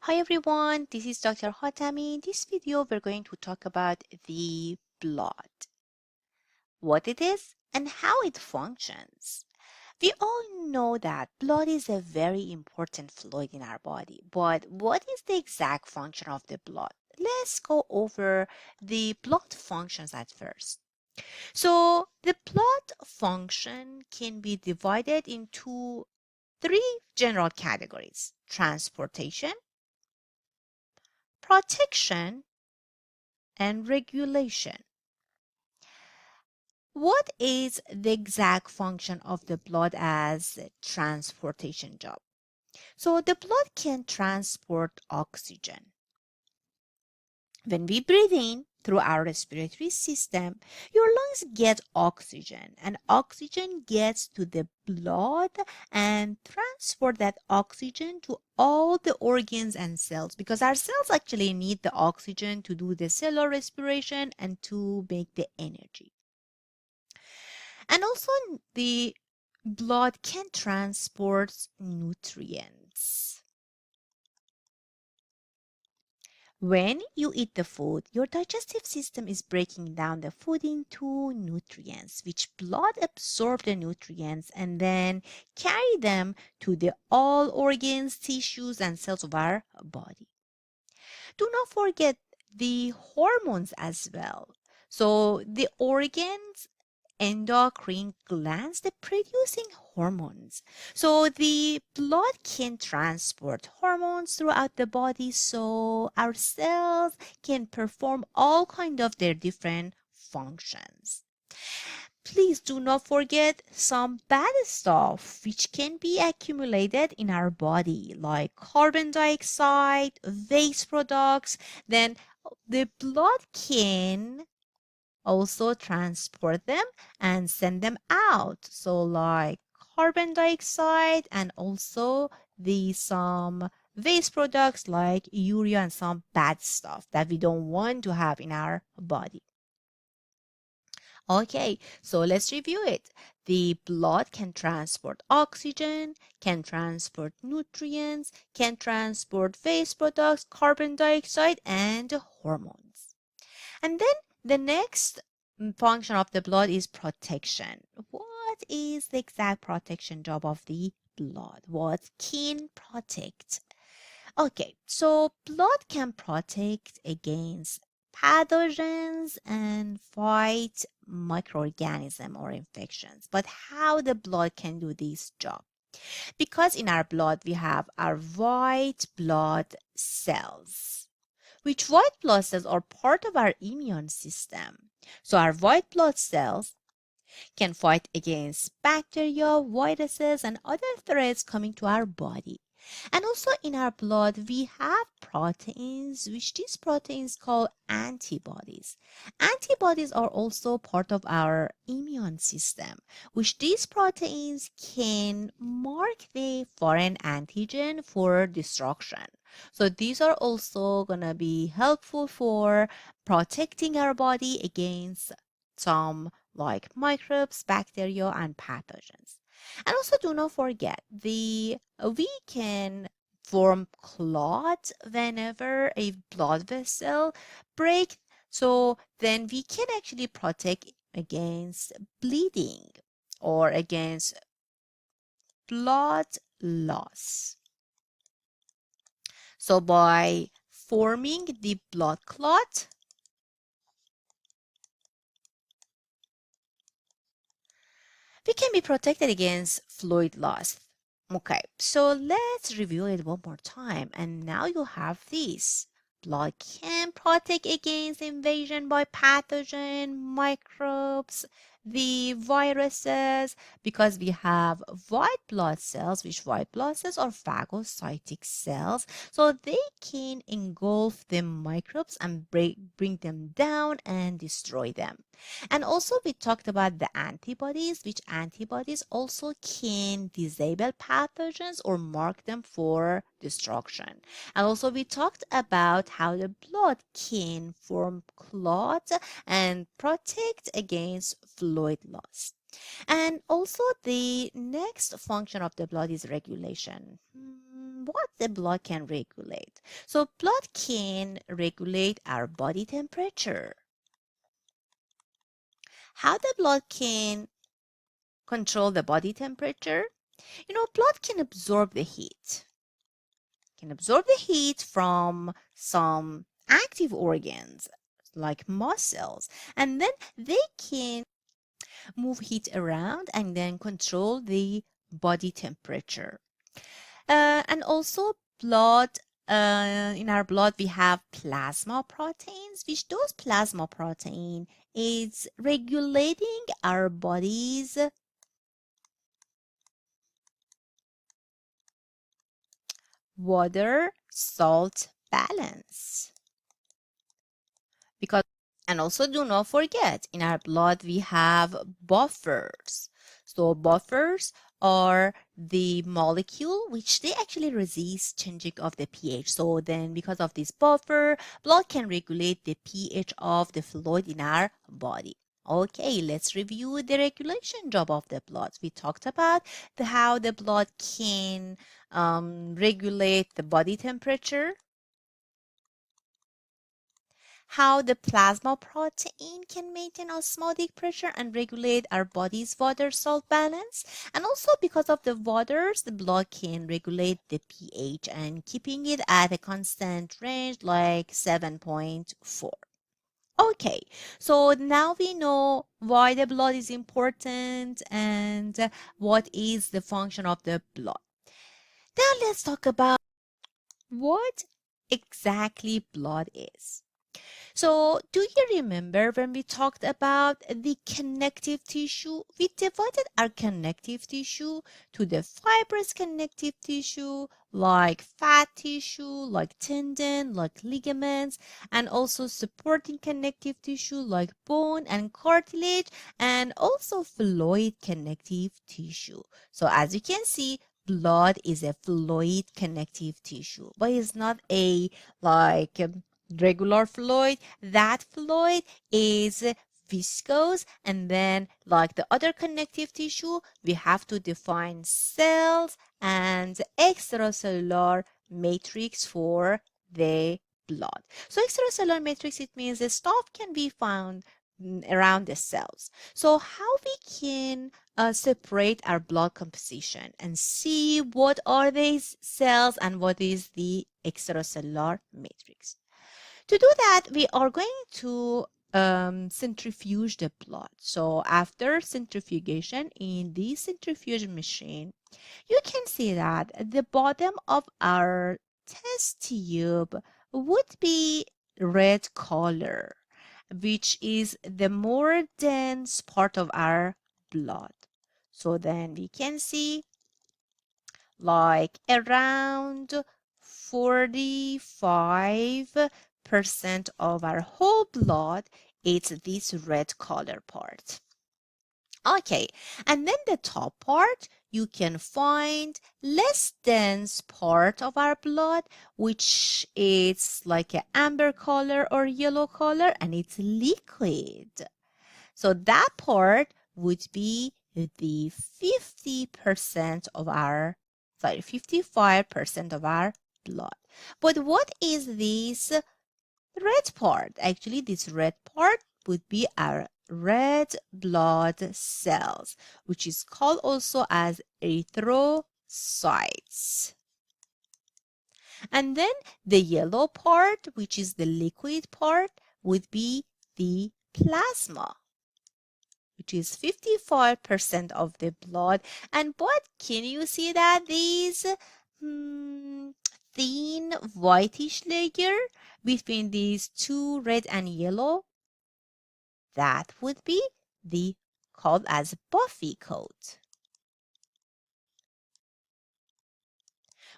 Hi everyone, this is Dr. Hatami. In this video, we're going to talk about the blood, what it is, and how it functions. We all know that blood is a very important fluid in our body, but what is the exact function of the blood? Let's go over the blood functions at first. So, the blood function can be divided into three general categories: transportation, protection, and regulation. What is the exact function of the blood as a transportation job? So the blood can transport oxygen. When we breathe in through our respiratory system, your lungs get oxygen and oxygen gets to the blood and transport that oxygen to all the organs and cells because our cells actually need the oxygen to do the cellular respiration and to make the energy. And also the blood can transport nutrients. When you eat the food, your digestive system is breaking down the food into nutrients, which blood absorb the nutrients and then carry them to the all organs, tissues, and cells of our body. Do not forget the hormones as well. So the organs endocrine glands, they're producing hormones. So the blood can transport hormones throughout the body so our cells can perform all kind of their different functions. Please do not forget some bad stuff which can be accumulated in our body like carbon dioxide, waste products. Then the blood can also transport them and send them out. So like carbon dioxide and also the some waste products like urea and some bad stuff that we don't want to have in our body. Okay, so let's review it. The blood can transport oxygen, can transport nutrients, can transport waste products, carbon dioxide, and hormones. And then the next function of the blood is protection. What is the exact protection job of the blood? What can protect? Okay, so blood can protect against pathogens and fight microorganisms or infections. But how the blood can do this job? Because in our blood we have our white blood cells, which white blood cells are part of our immune system. So our white blood cells can fight against bacteria, viruses, and other threats coming to our body. And also in our blood, we have proteins, which these proteins call antibodies. Antibodies are also part of our immune system, which these proteins can mark the foreign antigen for destruction. So these are also going to be helpful for protecting our body against some like microbes, bacteria, and pathogens. And also do not forget the we can form clot whenever a blood vessel break. So then we can actually protect against bleeding or against blood loss. So by forming the blood clot, we can be protected against fluid loss. Okay, so let's review it one more time. And now you have this. Blood can protect against invasion by pathogen, microbes, the viruses, because we have white blood cells, which white blood cells are phagocytic cells. So they can engulf the microbes and bring them down and destroy them. And also we talked about the antibodies, which antibodies also can disable pathogens or mark them for destruction. And also we talked about how the blood can form clots and protect against fluid loss. And also the next function of the blood is regulation. what the blood can regulate. So blood can regulate our body temperature. How the blood can control the body temperature? Blood can absorb the heat. Can absorb the heat from some active organs like muscles, and then they can move heat around and then control the body temperature. And also blood, in our blood we have plasma proteins, which those plasma protein is regulating our body's water salt balance. Because, and also do not forget, in our blood we have buffers. So buffers are the molecule which they actually resist changing of the pH. So then because of this buffer, blood can regulate the pH of the fluid in our body. Okay, let's review the regulation job of the blood. We talked about how the blood can regulate the body temperature, how the plasma protein can maintain osmotic pressure and regulate our body's water salt balance. And also because of the waters, the blood can regulate the pH and keeping it at a constant range like 7.4. Okay, so now we know why the blood is important and what is the function of the blood. Now let's talk about what exactly blood is. So, do you remember when we talked about the connective tissue? We divided our connective tissue to the fibrous connective tissue, like fat tissue, like tendon, like ligaments, and also supporting connective tissue like bone and cartilage, and also fluid connective tissue. So, as you can see, blood is a fluid connective tissue, but it's not a like regular fluid. That fluid is viscous, and then like the other connective tissue, we have to define cells and extracellular matrix for the blood. So extracellular matrix, it means the stuff can be found around the cells. So how we can separate our blood composition and see what are these cells and what is the extracellular matrix. To do that, we are going to centrifuge the blood. So after centrifugation in the centrifuge machine, you can see that the bottom of our test tube would be red color, which is the more dense part of our blood. So then we can see like around 45% of our whole blood, it's this red color part. Okay, and then the top part, you can find less dense part of our blood, which is like an amber color or yellow color, and it's liquid. So that part would be the 50% of our, 55% of our blood. But what is this red part? Actually, this red part would be our red blood cells, which is called also as erythrocytes. And then the yellow part, which is the liquid part, would be the plasma, which is 55% of the blood. And but can you see that these thin whitish layer between these two, red and yellow, that would be the called as buffy coat,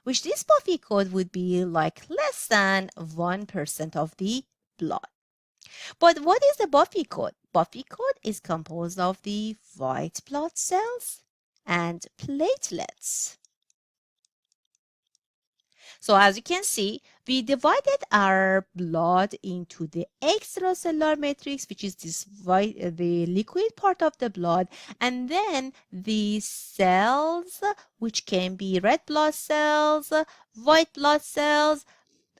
which this buffy coat would be like less than 1% of the blood. But what is the buffy coat? Buffy coat is composed of the white blood cells and platelets. So as you can see, we divided our blood into the extracellular matrix, which is this the liquid part of the blood, and then the cells, which can be red blood cells, white blood cells,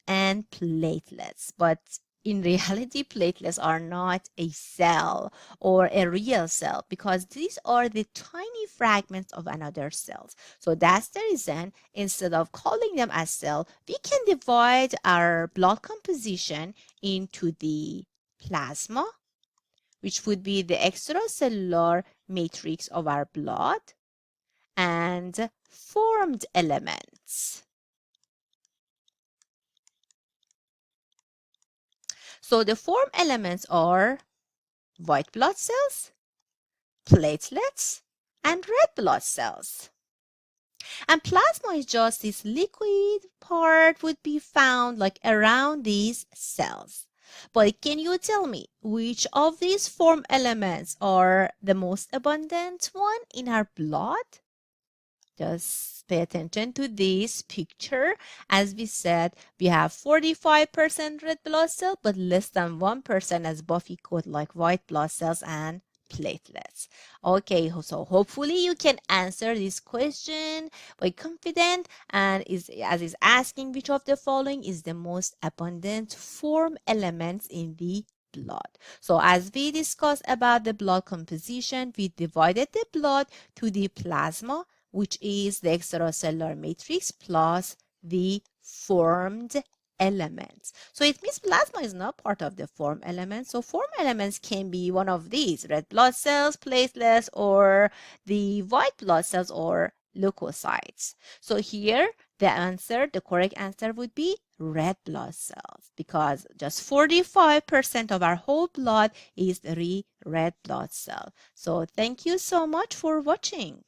and platelets. But in reality, platelets are not a cell or a real cell because these are the tiny fragments of another cells. So that's the reason instead of calling them as cell, we can divide our blood composition into the plasma, which would be the extracellular matrix of our blood, and formed elements. So the form elements are white blood cells, platelets, and red blood cells. And plasma is just this liquid part would be found like around these cells. But can you tell me which of these form elements are the most abundant one in our blood? Just pay attention to this picture. As we said, we have 45% red blood cell, but less than 1% as Buffy code like white blood cells and platelets. Okay, so hopefully you can answer this question by confident and is asking which of the following is the most abundant form elements in the blood. So as we discussed about the blood composition, we divided the blood to the plasma, which is the extracellular matrix plus the formed elements. So it means plasma is not part of the form elements. So form elements can be one of these, red blood cells, platelets, or the white blood cells or leukocytes. So here the correct answer would be red blood cells because just 45% of our whole blood is the red blood cell. So thank you so much for watching.